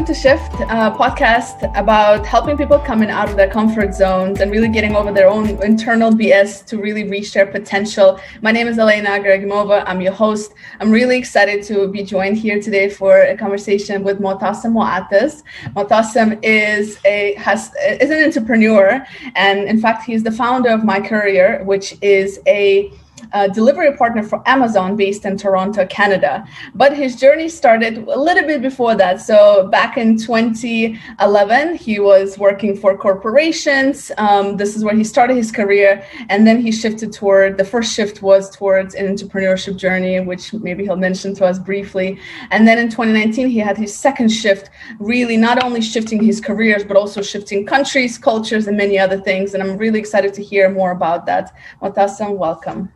welcome to Shift, a podcast about helping people coming out of their comfort zones and really getting over their own internal BS to really reach their potential. My name is Elena Geragimova. I'm your host. I'm really excited to be joined here today for a conversation with Moatassem Moatez. Moatassem is an entrepreneur, and in fact, he's the founder of MyCourier, which is a delivery partner for Amazon based in Toronto, Canada. But his journey started a little bit before that. So back in 2011, he was working for corporations. This is where he started his career. And then he shifted the first shift was towards an entrepreneurship journey, which maybe he'll mention to us briefly. And then in 2019, he had his second shift, really not only shifting his careers, but also shifting countries, cultures, and many other things. And I'm really excited to hear more about that. Moatassem, welcome.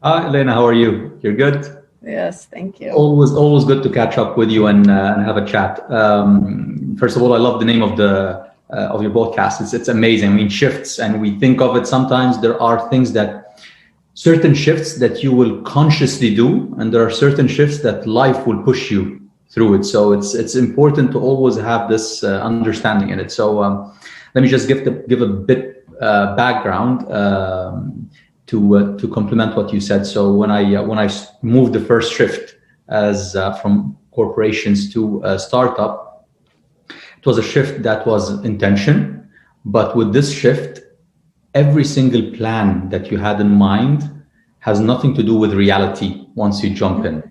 Hi, Elena, how are you? You're good? Yes, thank you. Always good to catch up with you and have a chat. First of all, I love the name of your podcast. It's amazing. I mean, shifts, and we think of it sometimes. There are certain shifts that you will consciously do, and there are certain shifts that life will push you through it. So it's important to always have this understanding in it. So let me just give a bit background. To complement what you said. So when I moved the first shift as from corporations to a startup, it was a shift that was intention. But with this shift, every single plan that you had in mind has nothing to do with reality once you jump in.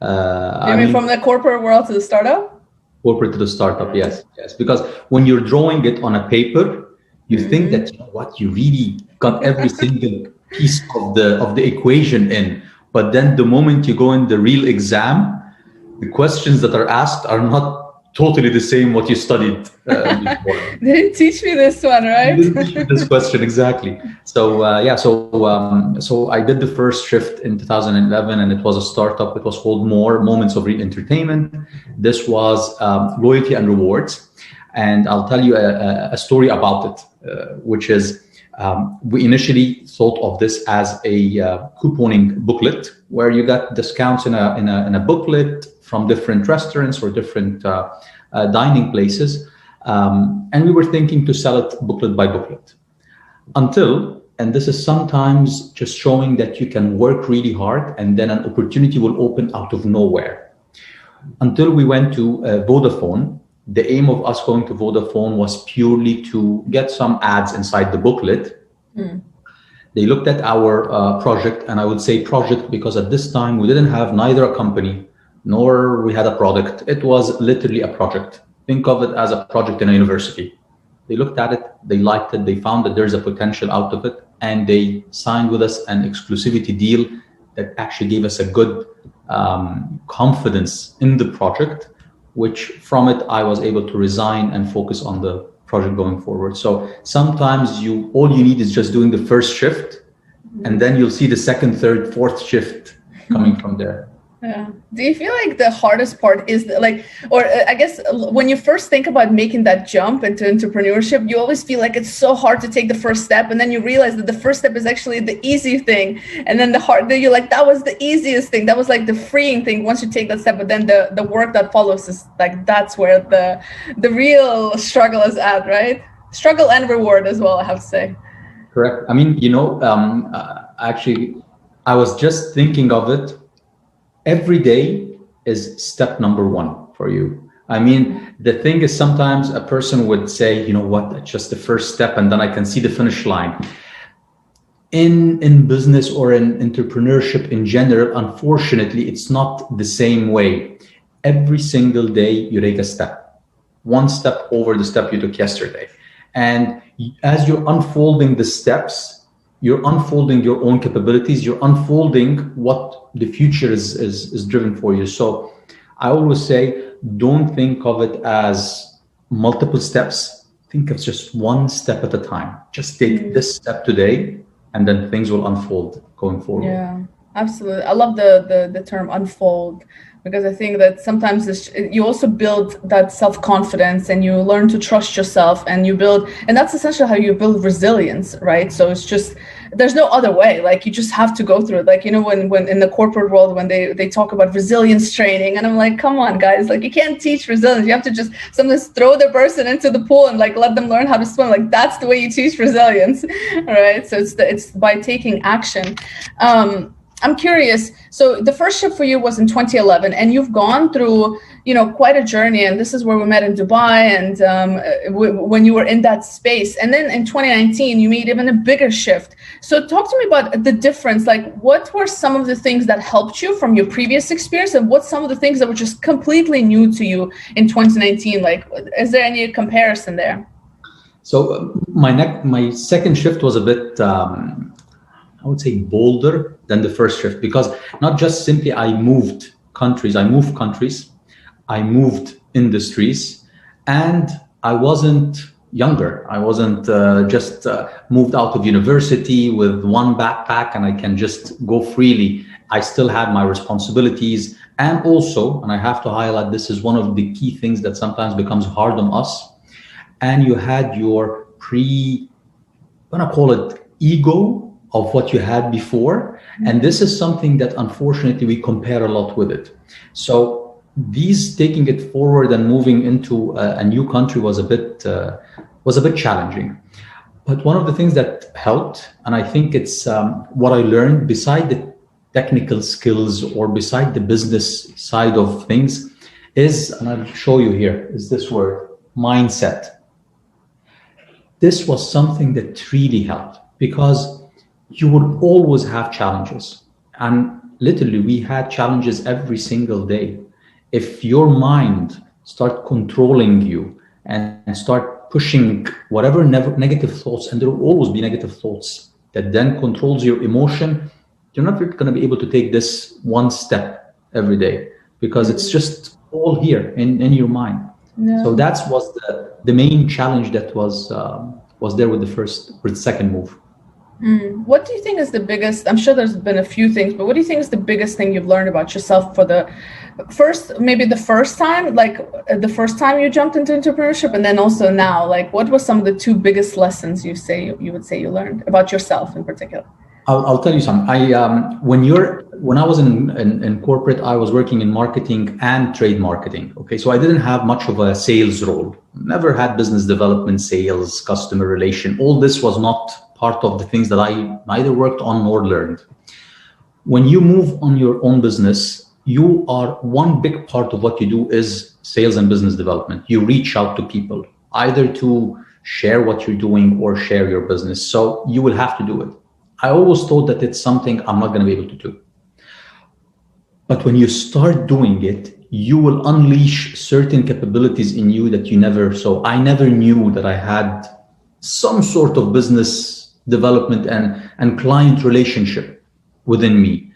I mean, from the corporate world to the startup? Corporate to the startup, yes. Because when you're drawing it on a paper, you think that, you know what, you really got every single piece of the equation in, but then the moment you go in the real exam, the questions that are asked are not totally the same what you studied before. They didn't teach me this one, right? They didn't teach me this question exactly. So so I did the first shift in 2011, and it was a startup. It was called Moments of Real Entertainment. This was loyalty and rewards, and I'll tell you a story about it, which is. We initially thought of this as a couponing booklet where you got discounts in a booklet from different restaurants or different dining places. And we were thinking to sell it booklet by booklet and this is sometimes just showing that you can work really hard and then an opportunity will open out of nowhere. Until we went to Vodafone. The aim of us going to Vodafone was purely to get some ads inside the booklet. They looked at our project, and I would say project because at this time we didn't have neither a company nor we had a product. It was literally a project. Think of it as a project in a university. They looked at it, they liked it, they found that there's a potential out of it, and they signed with us an exclusivity deal that actually gave us a good confidence in the project, which from it, I was able to resign and focus on the project going forward. So sometimes all you need is just doing the first shift, and then you'll see the second, third, fourth shift coming from there. Yeah. Do you feel like the hardest part is I guess when you first think about making that jump into entrepreneurship, you always feel like it's so hard to take the first step, and then you realize that the first step is actually the easy thing, and then then you're like, that was the easiest thing, that was like the freeing thing once you take that step, but then the work that follows is like, that's where the real struggle is at, right? Struggle and reward as well, I have to say. Correct. I mean, actually, I was just thinking of it. Every day is step number one for you. I mean, the thing is sometimes a person would say, you know what, that's just the first step and then I can see the finish line. In business or in entrepreneurship in general, unfortunately, it's not the same way. Every single day you take a step, one step over the step you took yesterday. And as you're unfolding the steps, you're unfolding your own capabilities, you're unfolding what the future is driven for you. So I always say, don't think of it as multiple steps. Think of just one step at a time. Just take this step today, and then things will unfold going forward. Yeah, absolutely. I love the term unfold, because I think that sometimes you also build that self-confidence and you learn to trust yourself, and that's essentially how you build resilience, right? So it's just there's no other way. Like, you just have to go through it. Like, you know, when in the corporate world, when they talk about resilience training, and I'm like, come on, guys, like, you can't teach resilience. You have to just sometimes throw the person into the pool and like let them learn how to swim. Like, that's the way you teach resilience, right? So it's by taking action. I'm curious. So the first ship for you was in 2011, and you've gone through, you know, quite a journey. And this is where we met in Dubai, and when you were in that space. And then in 2019, you made even a bigger shift. So talk to me about the difference. Like, what were some of the things that helped you from your previous experience, and what's some of the things that were just completely new to you in 2019? Like, is there any comparison there? So my second shift was a bit, I would say, bolder than the first shift, because not just simply I moved countries, I moved industries, and I wasn't younger. I wasn't just moved out of university with one backpack and I can just go freely. I still had my responsibilities, and also, and I have to highlight, this is one of the key things that sometimes becomes hard on us, and you had your I'm gonna call it ego of what you had before. And this is something that unfortunately we compare a lot with it. So taking it forward and moving into a new country was a bit challenging. But one of the things that helped, and I think it's what I learned beside the technical skills or beside the business side of things, is, and I'll show you here, is this word, mindset. This was something that really helped, because you would always have challenges. And literally, we had challenges every single day. If your mind start controlling you and start pushing whatever negative thoughts, and there will always be negative thoughts that then controls your emotion, you're not going to be able to take this one step every day, because it's just all here in your mind. No. So that was the main challenge that was there with the second move. What do you think is the biggest, I'm sure there's been a few things, but what do you think is the biggest thing you've learned about yourself for the first time, like the first time you jumped into entrepreneurship, and then also now? Like, what were some of the two biggest lessons you would say you learned about yourself in particular? I'll tell you something. When I was in corporate, I was working in marketing and trade marketing. Okay, so I didn't have much of a sales role. Never had business development, sales, customer relation. All this was not part of the things that I neither worked on nor learned. When you move on your own business, you are, one big part of what you do is sales and business development. You reach out to people, either to share what you're doing or share your business. So you will have to do it. I always thought that it's something I'm not going to be able to do. But when you start doing it, you will unleash certain capabilities in you that you never saw. I never knew that I had some sort of business development and client relationship within me.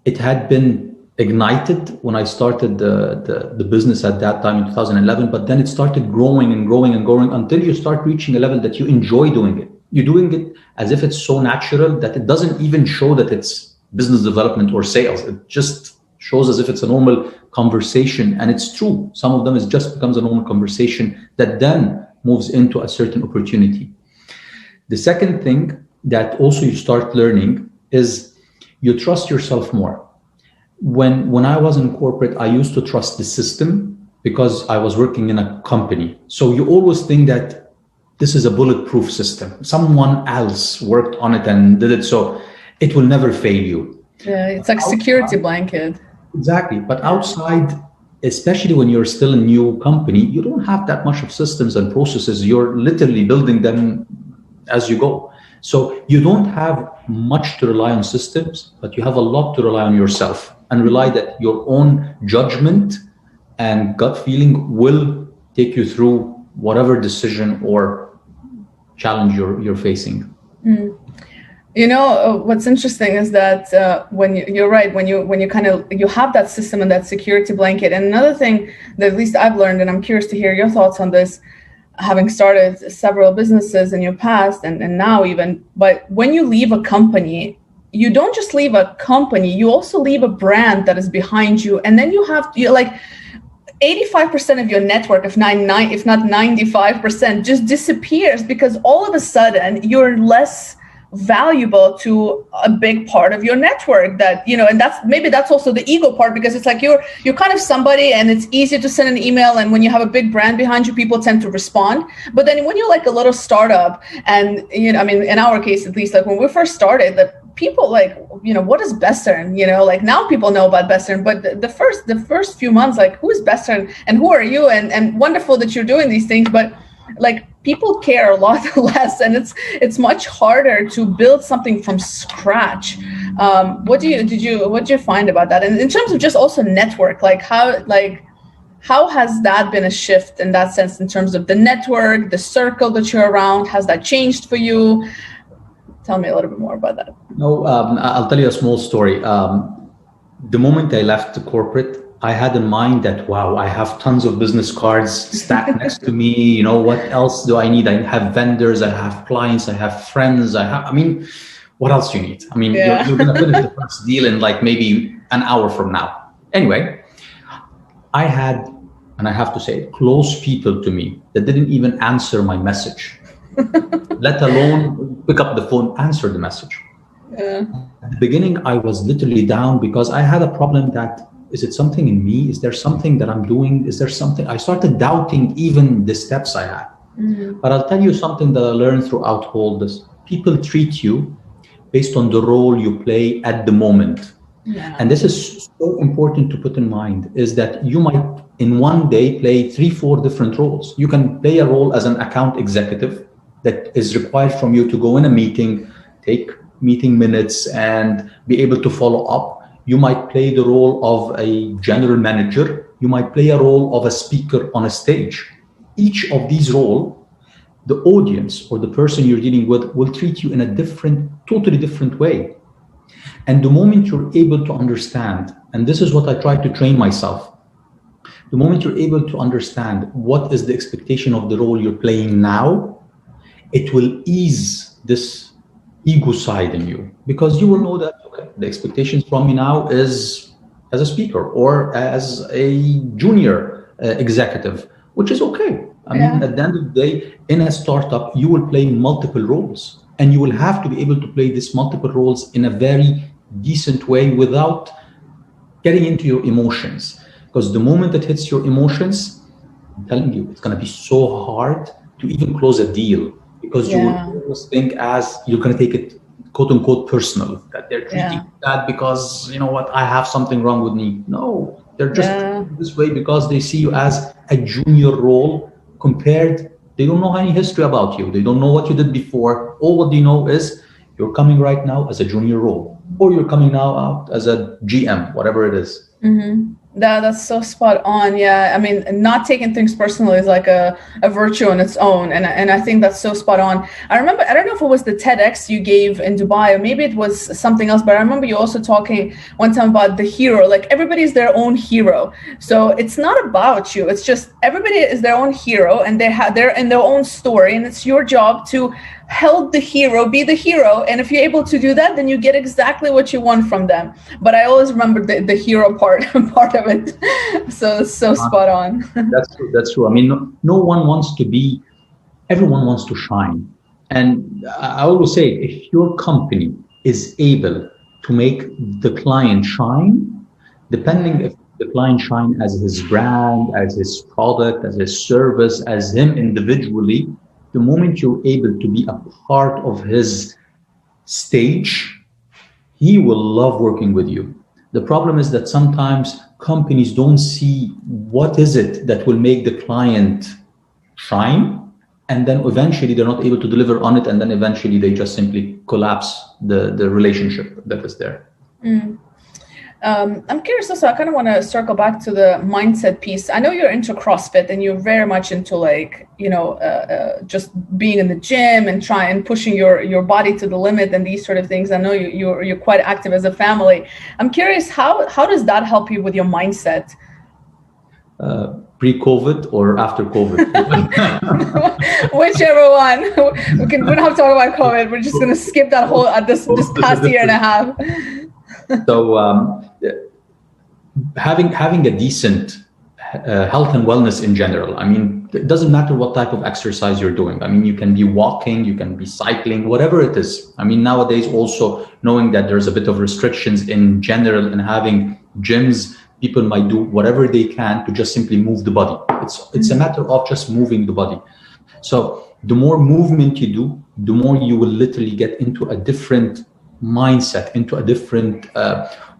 It had been ignited when I started the business at that time in 2011, but then it started growing and growing and growing until you start reaching a level that you enjoy doing it. You're doing it as if it's so natural that it doesn't even show that it's business development or sales. It just shows as if it's a normal conversation. And it's true. Some of them is just becomes a normal conversation that then moves into a certain opportunity. The second thing that also you start learning is you trust yourself more. When I was in corporate, I used to trust the system because I was working in a company. So you always think that this is a bulletproof system. Someone else worked on it and did it, so it will never fail you. Yeah, it's like security blanket. Exactly. But outside, especially when you're still a new company, you don't have that much of systems and processes. You're literally building them as you go. So you don't have much to rely on systems, but you have a lot to rely on yourself and rely that your own judgment and gut feeling will take you through whatever decision or challenge you're facing. You know, what's interesting is that when you're right, when you kind of, you have that system and that security blanket. And another thing that at least I've learned, and I'm curious to hear your thoughts on this, having started several businesses in your past and now even, but when you leave a company, you don't just leave a company, you also leave a brand that is behind you. And then you're like 85% of your network, if not 95%, just disappears because all of a sudden you're less valuable to a big part of your network, that, you know, and that's also the ego part, because it's like you're kind of somebody and it's easier to send an email, and when you have a big brand behind you, people tend to respond. But then when you're like a little startup, and, you know, I mean, in our case at least, like when we first started, the people like, you know, what is Best Earn? You know, like now people know about Best Earn, but the first few months, like, who is Best Earn and who are you? And wonderful that you're doing these things, but like people care a lot less, and it's much harder to build something from scratch. What did you find about that? And in terms of just also network, like how has that been a shift in that sense, in terms of the network, the circle that you're around? Has that changed for you? Tell me a little bit more about that. No, I'll tell you a small story. The moment I left the corporate, I had in mind that, wow, I have tons of business cards stacked next to me. You know, what else do I need? I have vendors, I have clients, I have friends. I mean, what else do you need? I mean, you're going to finish the first deal in like maybe an hour from now. Anyway, I had, and I have to say, close people to me that didn't even answer my message, let alone pick up the phone, answer the message. Yeah. At the beginning, I was literally down because I had a problem that, is it something in me? Is there something that I'm doing? Is there something? I started doubting even the steps I had. Mm-hmm. But I'll tell you something that I learned throughout all this. People treat you based on the role you play at the moment. Yeah. And this is so important to put in mind, is that you might in one day play 3-4 different roles. You can play a role as an account executive that is required from you to go in a meeting, take meeting minutes, and be able to follow up. You might play the role of a general manager. You might play a role of a speaker on a stage. Each of these roles, the audience or the person you're dealing with will treat you in a totally different way. And the moment you're able to understand, and this is what I try to train myself, the moment you're able to understand what is the expectation of the role you're playing now, it will ease this ego side in you, because you will know that, okay, the expectations from me now is as a speaker or as a junior executive, which is okay. I mean, at the end of the day, in a startup, you will play multiple roles, and you will have to be able to play these multiple roles in a very decent way without getting into your emotions. Because the moment it hits your emotions, I'm telling you, it's going to be so hard to even close a deal. Because you will always think as you're going to take it, quote unquote, personal, that they're treating that because, you know what, I have something wrong with me. No, they're just treating this way because they see you as a junior role compared. They don't know any history about you. They don't know what you did before. All what they know is you're coming right now as a junior role, or you're coming now out as a GM, whatever it is. Mm-hmm. That's so spot on. Yeah, I mean, not taking things personally is like a virtue on its own, and I think that's so spot on. I remember, I don't know if it was the TEDx you gave in Dubai, or maybe it was something else, but I remember you also talking one time about the hero. Like, everybody's their own hero, so it's not about you. It's just everybody is their own hero, and they're in their own story, and it's your job to help the hero be the hero. And if you're able to do that, then you get exactly what you want from them. But I always remember the hero part of it. So it's so spot on. That's true. I mean, no one wants to be, everyone wants to shine. And I always say, if your company is able to make the client shine, depending if the client shine as his brand, as his product, as his service, as him individually, the moment you're able to be a part of his stage, he will love working with you. The problem is that sometimes companies don't see what is it that will make the client shine, and then eventually they're not able to deliver on it, and then eventually they just simply collapse the relationship that is there. Mm. I'm curious also, I kind of want to circle back to the mindset piece. I know you're into CrossFit and you're very much into like, just being in the gym and pushing your body to the limit and these sort of things. I know you're quite active as a family. I'm curious, how does that help you with your mindset? Pre-COVID or after COVID? Whichever one. We don't have to talk about COVID. We're just going to skip that whole this past year and a half. So having a decent health and wellness in general. I mean, it doesn't matter what type of exercise you're doing. I mean, you can be walking, you can be cycling, whatever it is. I mean, nowadays also knowing that there's a bit of restrictions in general and having gyms, people might do whatever they can to just simply move the body. It's a matter of just moving the body. So the more movement you do, the more you will literally get into a different mindset, into a different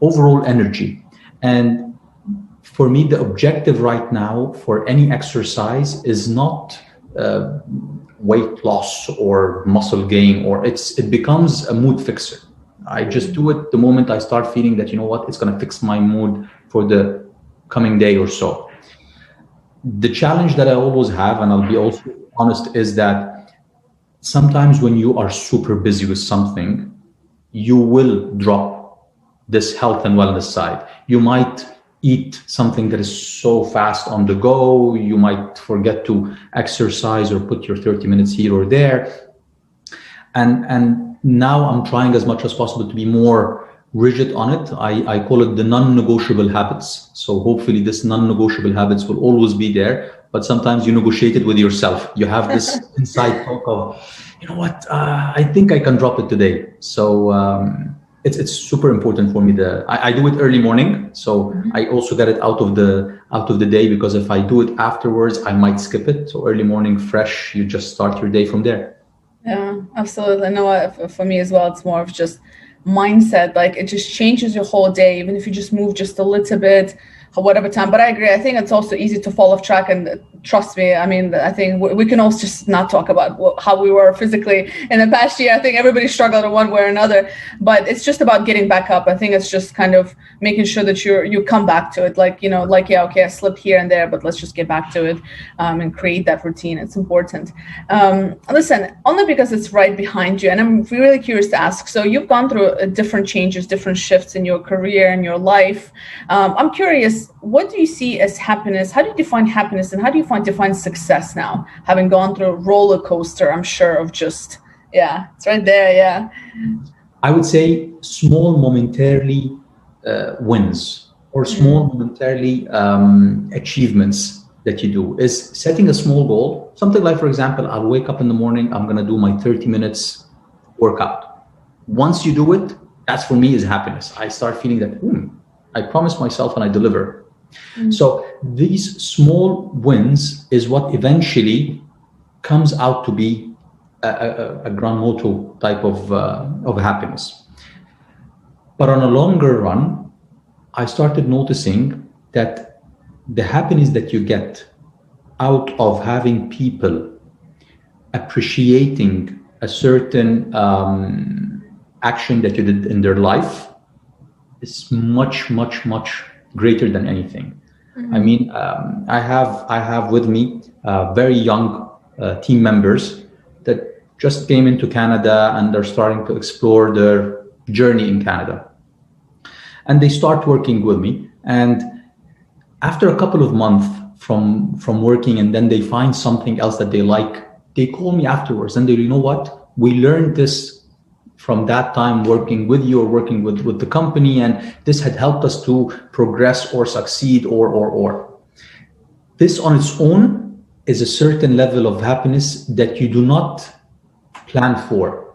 overall energy. And for me, the objective right now for any exercise is not weight loss or muscle gain, or it becomes a mood fixer. I just do it the moment I start feeling that, you know what, it's going to fix my mood for the coming day or so. The challenge that I always have, and I'll be also honest, is that sometimes when you are super busy with something, you will drop this health and wellness side. You might eat something that is so fast on the go. You might forget to exercise or put your 30 minutes here or there. And now I'm trying as much as possible to be more rigid on it. I call it the non-negotiable habits. So hopefully this non-negotiable habits will always be there, but sometimes you negotiate it with yourself. You have this inside talk of, you know what, I think I can drop it today. So it's super important for me. I do it early morning, so I also get it out of the day, because if I do it afterwards, I might skip it. So early morning, fresh, you just start your day from there. Yeah, absolutely. No, for me as well, it's more of just mindset. Like, it just changes your whole day, even if you just move just a little bit, whatever time. But I agree. I think it's also easy to fall off track, and trust me, I mean, I think we can also just not talk about how we were physically in the past year. I think everybody struggled in one way or another, but it's just about getting back up. I think it's just kind of making sure that you come back to it. Like, yeah, okay, I slipped here and there, but let's just get back to it and create that routine. It's important. Listen, only because it's right behind you, and I'm really curious to ask. So you've gone through different changes, different shifts in your career and your life. I'm curious, what do you see as happiness? How do you define happiness, and how do you define success now, having gone through a roller coaster, I'm sure, of just, yeah, it's right there, yeah. I would say small momentarily wins, or small momentarily achievements that you do, is setting a small goal. Something like, for example, I'll wake up in the morning, I'm going to do my 30 minutes workout. Once you do it, that's for me is happiness. I start feeling that, I promised myself and I deliver. So these small wins is what eventually comes out to be a grand motto type of happiness. But on a longer run, I started noticing that the happiness that you get out of having people appreciating a certain action that you did in their life is much, much, much greater than anything. I mean, I have with me very young team members that just came into Canada, and they're starting to explore their journey in Canada. And they start working with me. And after a couple of months from working, and then they find something else that they like, they call me afterwards and they, you know what, we learned this from that time working with you or working with the company, and this had helped us to progress or succeed or. This on its own is a certain level of happiness that you do not plan for.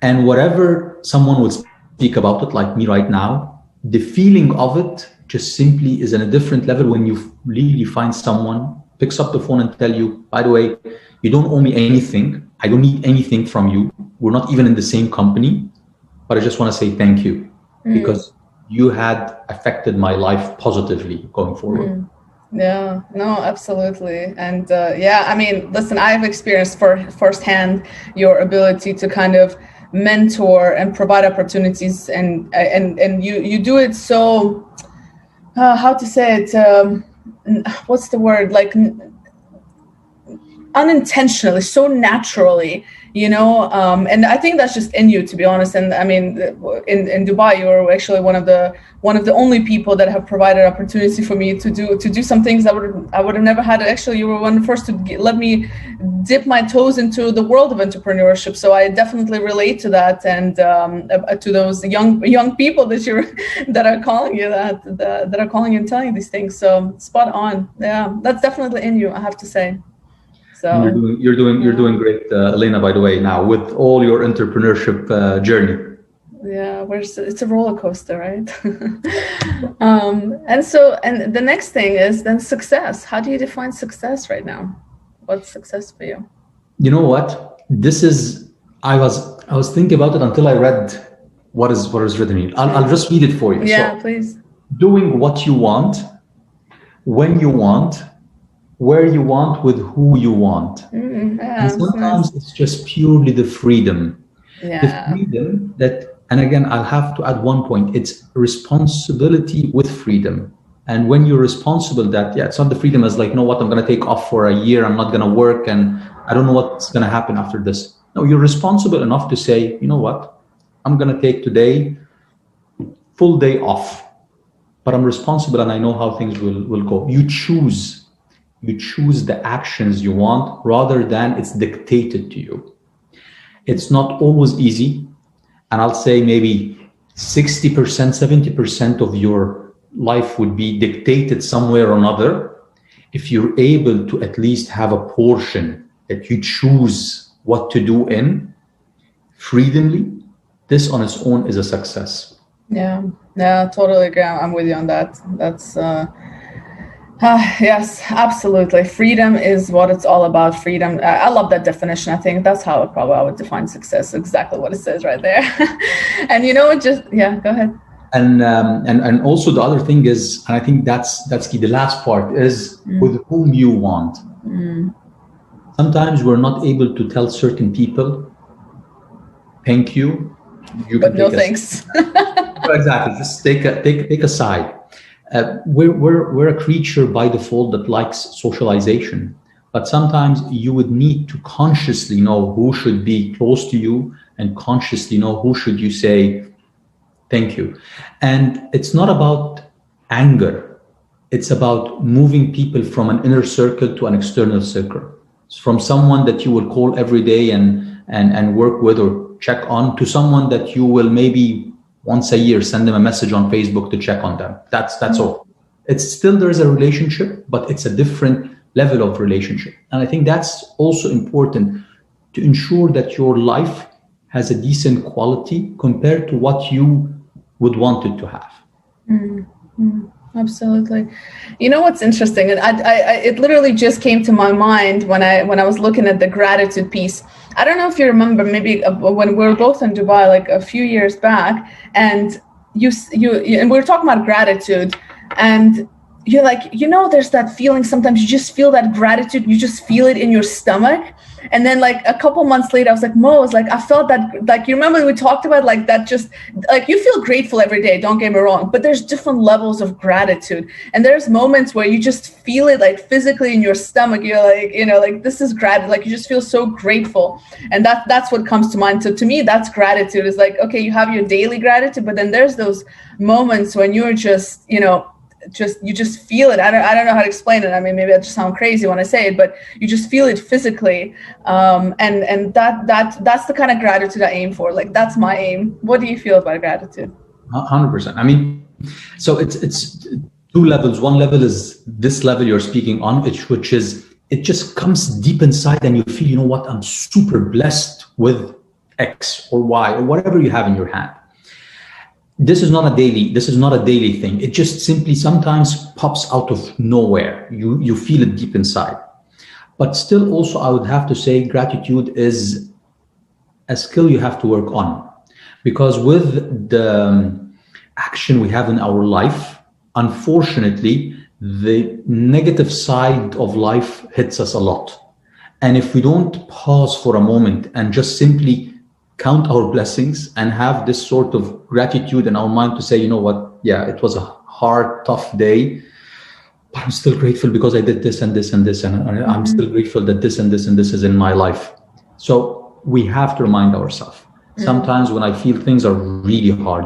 And whatever someone will speak about it, like me right now, the feeling of it just simply is in a different level when you really find someone picks up the phone and tell you, by the way, you don't owe me anything. I don't need anything from you. We're not even in the same company, but I just want to say thank you because you had affected my life positively going forward. Yeah, no, absolutely. And yeah, I mean, listen, I've experienced firsthand your ability to kind of mentor and provide opportunities, and you do it so, how to say it, what's the word, like unintentionally, so naturally, you know, and I think that's just in you, to be honest. And I mean, in Dubai, you were actually one of the only people that have provided opportunity for me to do some things I would have never had. Actually, you were one of the first to let me dip my toes into the world of entrepreneurship. So I definitely relate to that, and to those young people that are calling you that are calling you and telling you these things. So spot on. Yeah, that's definitely in you, I have to say. So you're doing great, Elena, by the way, now with all your entrepreneurship journey. Yeah, it's a roller coaster, right? And the next thing is then success. How do you define success right now? What's success for you? You know what? I was thinking about it until I read what is written here. I'll just read it for you. Yeah, so, please. Doing what you want, when you want, where you want, with who you want. Yeah, and sometimes it's just purely the freedom. Yeah. The freedom that, and again, I'll have to add one point. It's responsibility with freedom. And when you're responsible that, it's not the freedom as like, you know what, I'm going to take off for a year. I'm not going to work and I don't know what's going to happen after this. No, you're responsible enough to say, you know what, I'm going to take today full day off, but I'm responsible and I know how things will go. You choose the actions you want rather than it's dictated to you. It's not always easy. And I'll say maybe 60%, 70% of your life would be dictated somewhere or another. If you're able to at least have a portion that you choose what to do in freely, this on its own is a success. Yeah, totally agree. I'm with you on that. That's yes, absolutely. Freedom is what it's all about. Freedom. I love that definition. I think that's how I would define success. Exactly what it says right there. And go ahead. And also the other thing is, and I think that's key. The last part is with whom you want. Sometimes we're not able to tell certain people, thank you. But no thanks. Exactly. Just take a side. We're a creature by default that likes socialization, but sometimes you would need to consciously know who should be close to you and consciously know who should you say thank you. And it's not about anger. It's about moving people from an inner circle to an external circle. It's from someone that you will call every day and work with or check on to someone that you will maybe once a year send them a message on Facebook to check on them. That's all. It's still, there's a relationship, but it's a different level of relationship. And I think that's also important to ensure that your life has a decent quality compared to what you would want it to have. Absolutely. You know what's interesting? And it literally just came to my mind when I was looking at the gratitude piece. I don't know if you remember, maybe when we were both in Dubai, like a few years back, and you and we were talking about gratitude, and you're like, there's that feeling. Sometimes you just feel that gratitude. You just feel it in your stomach. And then like a couple months later, I was like, Mo, I felt that, like, you remember we talked about like that, just like you feel grateful every day, don't get me wrong, but there's different levels of gratitude. And there's moments where you just feel it like physically in your stomach. You're like, like this is gratitude. Like you just feel so grateful. And that's what comes to mind. So to me, that's gratitude. Is like, okay, you have your daily gratitude, but then there's those moments when you're just, you just feel it. I don't know how to explain it. I mean, maybe I just sound crazy when I say it, but you just feel it physically. And that's the kind of gratitude I aim for. Like, that's my aim. What do you feel about gratitude? 100%. I mean, so it's two levels. One level is this level you're speaking on, which is, it just comes deep inside and you feel, you know what, I'm super blessed with X or Y or whatever you have in your hand. This is not a daily thing. It just simply sometimes pops out of nowhere. You feel it deep inside. But still also, I would have to say gratitude is a skill you have to work on. Because with the action we have in our life, unfortunately, the negative side of life hits us a lot. And if we don't pause for a moment and just simply count our blessings and have this sort of gratitude in our mind to say, you know what, yeah, it was a hard, tough day, but I'm still grateful because I did this and this and this, and I'm still grateful that this and this and this is in my life. So we have to remind ourselves. Sometimes when I feel things are really hard,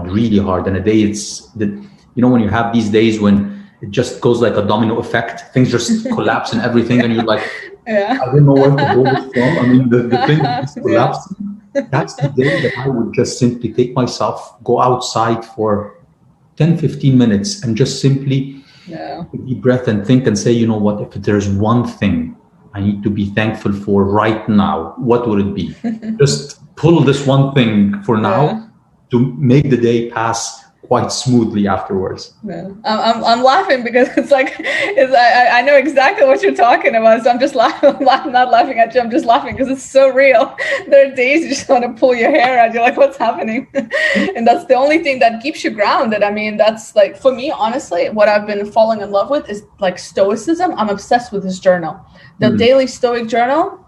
and a day it's that, when you have these days when it just goes like a domino effect, things just collapse and everything, and you're like, I don't know where to hold it from. I mean, the thing is collapsing. That's the day that I would just simply take myself, go outside for 10, 15 minutes and just simply take a deep breath and think and say, you know what, if there's one thing I need to be thankful for right now, what would it be? Just pull this one thing for now to make the day pass quite smoothly afterwards. Yeah. I'm laughing because I know exactly what you're talking about. So I'm just laughing. I'm not laughing at you. I'm just laughing because it's so real. There are days you just want to pull your hair out. You're like, what's happening? And that's the only thing that keeps you grounded. I mean, that's like, for me, honestly, what I've been falling in love with is like Stoicism. I'm obsessed with this journal. The daily Stoic journal.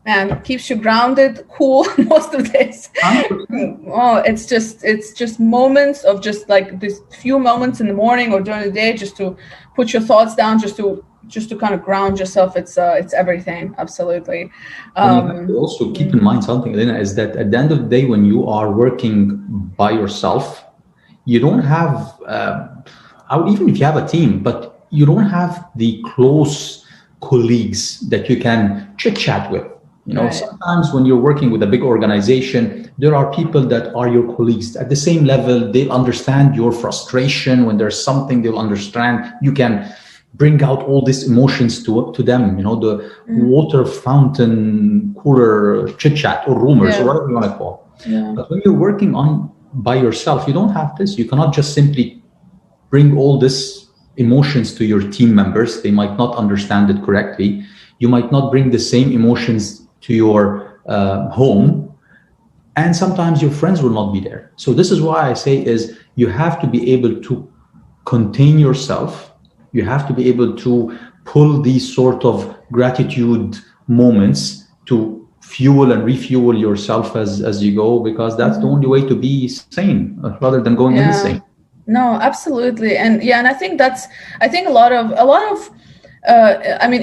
And keeps you grounded, cool most of the days. Oh, it's just moments of just like these few moments in the morning or during the day, just to put your thoughts down, just to kind of ground yourself. It's everything, absolutely. Also keep in mind something, Elena, is that at the end of the day, when you are working by yourself, you don't have, even if you have a team, but you don't have the close colleagues that you can chit chat with. Sometimes when you're working with a big organization, there are people that are your colleagues at the same level. They'll understand your frustration. When there's something, they'll understand. You can bring out all these emotions to them, the water fountain cooler chit chat or rumors or whatever you want to call. Yeah. But when you're working by yourself, you don't have this. You cannot just simply bring all these emotions to your team members. They might not understand it correctly. You might not bring the same emotions to your home, and sometimes your friends will not be there. So this is why I say is you have to be able to contain yourself. You have to be able to pull these sort of gratitude moments to fuel and refuel yourself as you go, because that's the only way to be sane rather than going insane. No, absolutely. And I think a lot of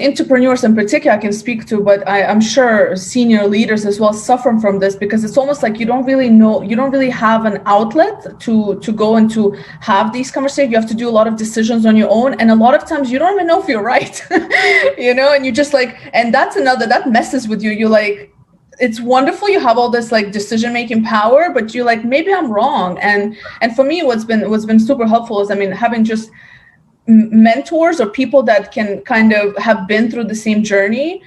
entrepreneurs in particular I can speak to, but I'm sure senior leaders as well suffer from this, because it's almost like you don't really have an outlet to go and to have these conversations. You have to do a lot of decisions on your own, and a lot of times you don't even know if you're right, and you just like, and that messes with you. You're like, it's wonderful you have all this like decision-making power, but you're like, maybe I'm wrong. And for me, what's been super helpful is, having just mentors or people that can kind of have been through the same journey,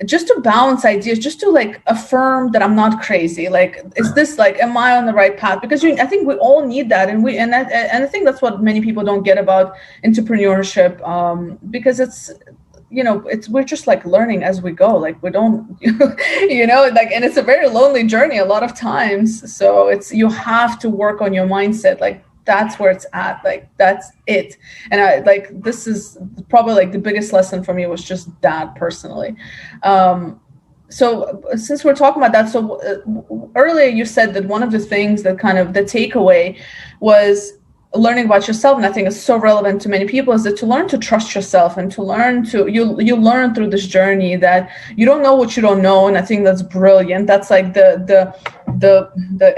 just to balance ideas, just to like affirm that I'm not crazy. Like, is this like, am I on the right path? Because I think we all need that, and I think that's what many people don't get about entrepreneurship, because we're just like learning as we go. Like, we don't, and it's a very lonely journey a lot of times. So you have to work on your mindset. Like, that's where it's at. Like, that's it. And this is probably like the biggest lesson for me was just that personally. So since we're talking about that, so earlier you said that one of the things that kind of the takeaway was learning about yourself, and I think it's so relevant to many people, is that to learn to trust yourself, and to learn to you learn through this journey that you don't know what you don't know. And I think that's brilliant. That's like the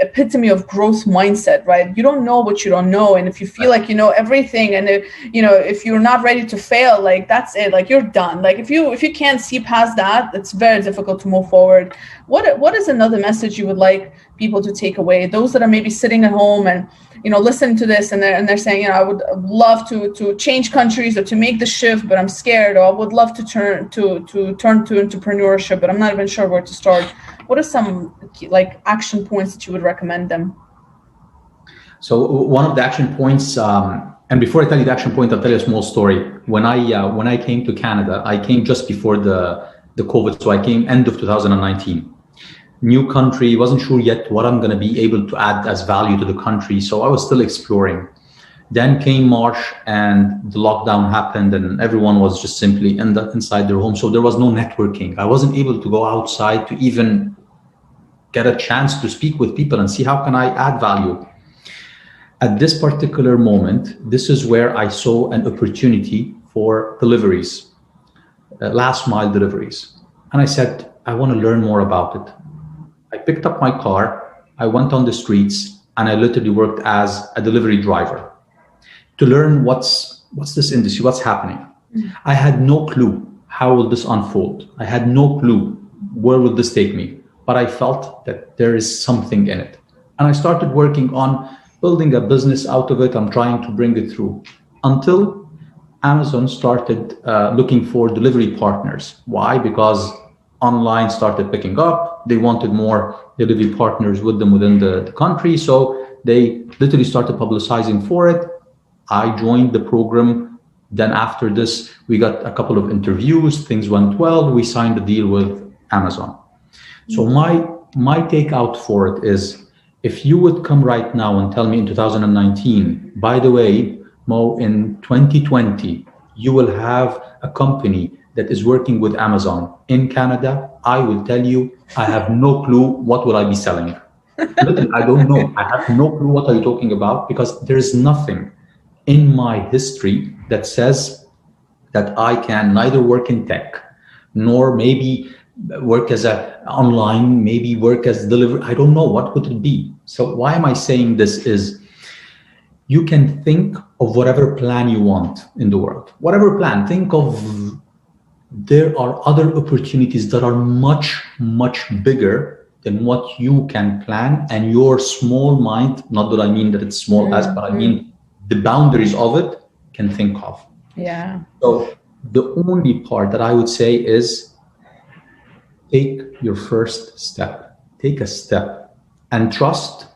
epitome of growth mindset, right? You don't know what you don't know, and if you feel like you know everything, and if you're not ready to fail, like, that's it, like, you're done. Like, if you can't see past that, it's very difficult to move forward. What is another message you would like people to take away, those that are maybe sitting at home and listening to this, and they're saying, I would love to change countries or to make the shift, but I'm scared, or I would love to turn to entrepreneurship, but I'm not even sure where to start. What are some like action points that you would recommend them? So one of the action points, and before I tell you the action point, I'll tell you a small story. When I came to Canada, I came just before the COVID, so I came end of 2019. New country, wasn't sure yet what I'm going to be able to add as value to the country, so I was still exploring. Then came March, and the lockdown happened, and everyone was just simply inside their home, so there was no networking. I wasn't able to go outside to even get a chance to speak with people and see how can I add value. At this particular moment, this is where I saw an opportunity for deliveries, last mile deliveries, and I said, I want to learn more about it. I picked up my car, I went on the streets, and I literally worked as a delivery driver to learn what's this industry, what's happening. I had no clue how will this unfold. I had no clue where will this take me, but I felt that there is something in it. And I started working on building a business out of it. I'm trying to bring it through until Amazon started looking for delivery partners. Why? Because online started picking up. They wanted more delivery partners with them within the country. So they literally started publicizing for it. I joined the program. Then after this, we got a couple of interviews. Things went well. We signed a deal with Amazon. So my takeout for it is, if you would come right now and tell me in 2019, by the way, Mo, in 2020, you will have a company that is working with Amazon in Canada, I will tell you, I have no clue what will I be selling. Literally, I don't know. I have no clue what are you talking about, because there is nothing in my history that says that I can neither work in tech, nor maybe work as a online, maybe work as delivery. I don't know what would it be. So why am I saying this is, you can think of whatever plan you want in the world, whatever plan, think of, there are other opportunities that are much, much bigger than what you can plan, and your small mind, not that I mean that it's small as, but I mean the boundaries of it, can think of. Yeah. So the only part that I would say is, take your first step, take a step, and trust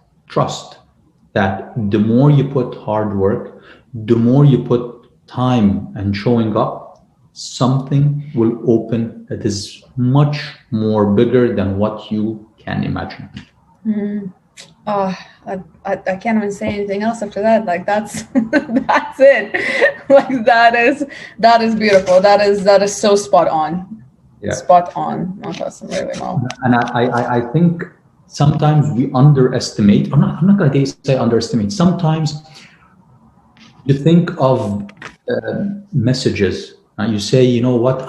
that the more you put hard work, the more you put time and showing up, something will open that is much more bigger than what you can imagine. Oh, I can't even say anything else after that. Like that's that's it. Like that is beautiful. That is so spot on. Yeah. Spot on. Moatassem, really well. And I think sometimes we underestimate. I'm not going to say underestimate. Sometimes you think of messages. You say, you know what?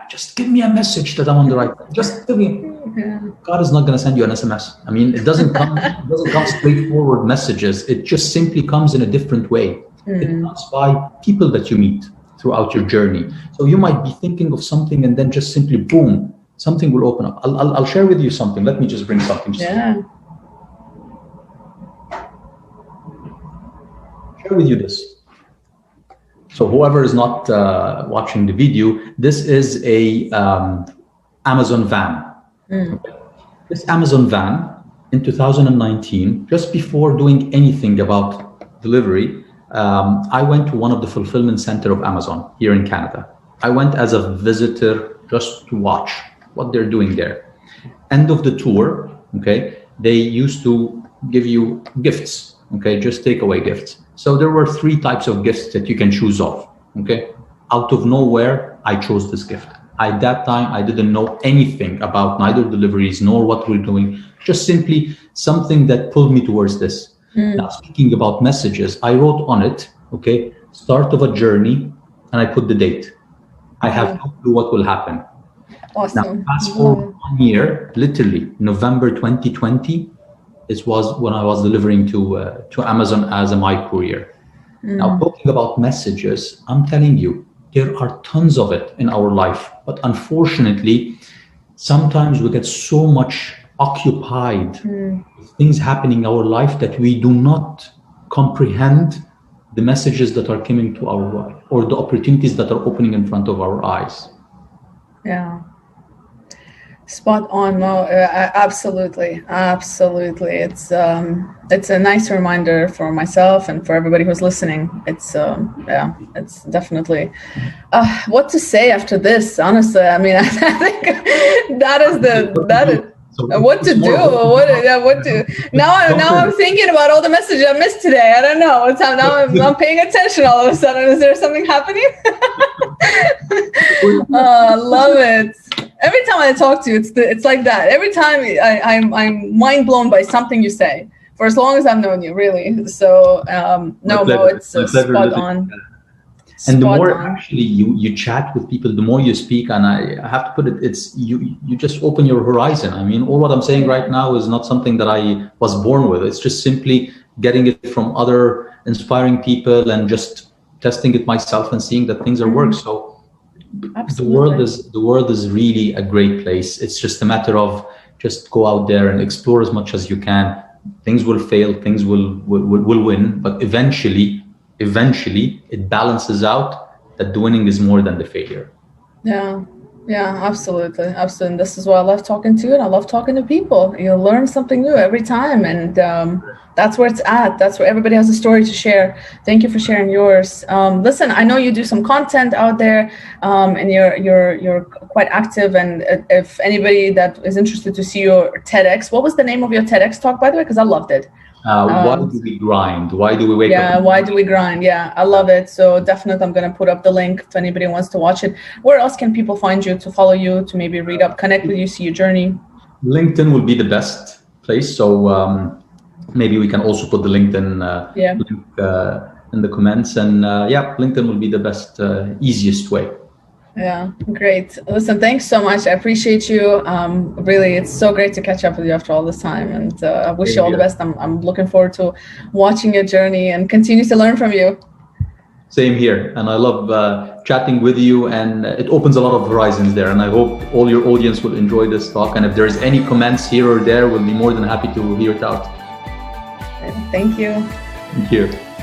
Just give me a message that I'm on the right. Just give me. Yeah. God is not going to send you an SMS. I mean, it doesn't come. It doesn't come straightforward messages. It just simply comes in a different way. It comes by people that you meet throughout your journey. So you might be thinking of something, and then just simply boom, something will open up. I'll share with you something. Let me just bring something. Yeah. Share with you this. So whoever is not watching the video, this is a Amazon van. Okay. This Amazon van in 2019, just before doing anything about delivery, I went to one of the fulfillment center of Amazon here in Canada. I went as a visitor just to watch what they're doing there. End of the tour, okay, they used to give you gifts, okay, just takeaway gifts. So there were 3 types of gifts that you can choose of, okay? Out of nowhere, I chose this gift. At that time, I didn't know anything about neither deliveries nor what we're doing, just simply something that pulled me towards this. Now, speaking about messages, I wrote on it, okay, start of a journey, and I put the date. I have no clue what will happen. Awesome. Now, fast forward 1 year, literally, November 2020, this was when I was delivering to Amazon as a MyCourier. Now, talking about messages, I'm telling you, there are tons of it in our life. But unfortunately, sometimes we get so much occupied with things happening in our life that we do not comprehend the messages that are coming to our life, or the opportunities that are opening in front of our eyes. Yeah. Spot on, Mo. Absolutely. It's a nice reminder for myself and for everybody who's listening. It's it's definitely what to say after this. Honestly, I mean, I think what to do. Now I'm thinking about all the messages I missed today. I don't know. I'm paying attention all of a sudden. Is there something happening? Love it. Every time I talk to you, it's like that. Every time I'm mind blown by something you say. For as long as I've known you, really. So Mo, it's spot on. And the more actually you chat with people, the more you speak, and I have to put it, it's you just open your horizon. I mean, all what I'm saying right now is not something that I was born with. It's just simply getting it from other inspiring people and just testing it myself and seeing that things are work. So absolutely. the world is really a great place. It's just a matter of just go out there and explore as much as you can. Things will fail, things will win, but eventually it balances out, that the winning is more than the failure. Yeah, absolutely. Absolutely. This is why I love talking to you, and I love talking to people. You learn something new every time, and that's where it's at. That's where everybody has a story to share. Thank you for sharing yours. Listen, I know you do some content out there, and you're quite active. And if anybody that is interested to see your TEDx, what was the name of your TEDx talk, by the way? Because I loved it. Why do we grind? Why do we wake up? Yeah, why do we grind? Yeah, I love it. So definitely I'm going to put up the link if anybody wants to watch it. Where else can people find you, to follow you, to maybe read up, connect with you, see your journey? LinkedIn will be the best place. So maybe we can also put the LinkedIn link in the comments. And LinkedIn will be the best, easiest way. Yeah, great. Listen, thanks so much. I appreciate you. Really, it's so great to catch up with you after all this time, and I wish you all the best. I'm looking forward to watching your journey and continue to learn from you. Same here. And I love chatting with you, and it opens a lot of horizons there. And I hope all your audience will enjoy this talk. And if there's any comments here or there, we'll be more than happy to hear it out. Thank you. Thank you.